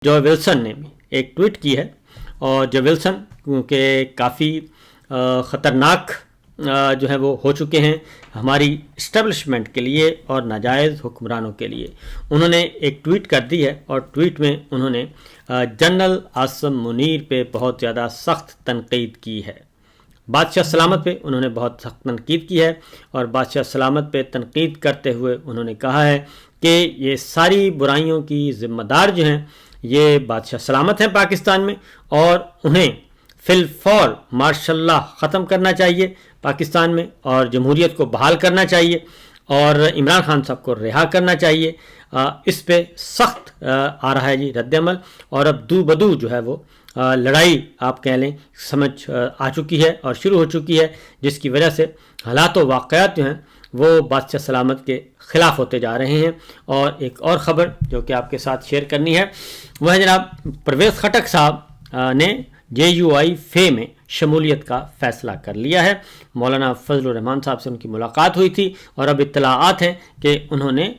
जो विल्सन ने भी एक ट्वीट की है और जो विल्सन के काफ़ी ख़तरनाक जो है वो हो चुके हैं हमारी इस्टेब्लिशमेंट के लिए और नाजायज़ हुक्मरानों के लिए। उन्होंने एक ट्वीट कर दी है और ट्वीट में उन्होंने जनरल आसिम मुनीर पे बहुत ज़्यादा सख्त तनकीद की है। बादशाह सलामत पे उन्होंने बहुत सख्त तनकीद की है और बादशाह सलामत पे तनकीद करते हुए उन्होंने कहा है कि ये सारी बुराइयों की ज़िम्मेदार जो हैं ये बादशाह सलामत हैं पाकिस्तान में और उन्हें फिलफौर मार्शल लॉ ख़त्म करना चाहिए पाकिस्तान में और जमहूरियत को बहाल करना चाहिए और इमरान खान साहब को रिहा करना चाहिए। इस पे सख्त आ रहा है जी रद्दअमल और अब दू बदू जो है वो लड़ाई आप कह लें समझ आ चुकी है और शुरू हो चुकी है, जिसकी वजह से हालात व वाक़यात जो हैं वो बादशाह सलामत के ख़िलाफ़ होते जा रहे हैं। और एक और ख़बर जो कि आपके साथ शेयर करनी है वह जनाब परवेज़ खटक साहब ने JUI फे में शमूलियत का फ़ैसला कर लिया है। मौलाना फजलुर रहमान साहब से उनकी मुलाकात हुई थी और अब इत्तलाआत हैं कि उन्होंने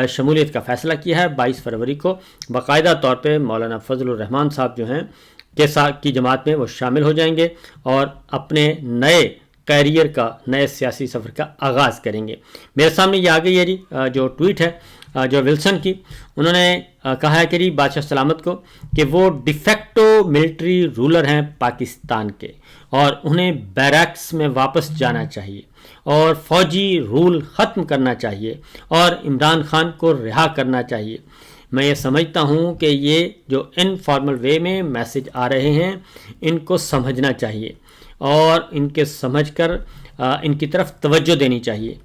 शमूलियत का फ़ैसला किया है। 22 फरवरी को बाकायदा तौर पे मौलाना फजलुर रहमान साहब जो हैं की जमात में वो शामिल हो जाएंगे और अपने नए कैरियर का नए सियासी सफ़र का आगाज़ करेंगे। मेरे सामने ये आ गई है जी जो ट्वीट है जो विल्सन की। उन्होंने कहा है कि बादशाह सलामत को कि वो डिफेक्टो मिलिट्री रूलर हैं पाकिस्तान के और उन्हें बैरक्स में वापस जाना चाहिए और फ़ौजी रूल ख़त्म करना चाहिए और इमरान खान को रिहा करना चाहिए। मैं ये समझता हूँ कि ये जो इनफॉर्मल वे में मैसेज आ रहे हैं इनको समझना चाहिए और इनके समझकर इनकी तरफ तवज्जो देनी चाहिए।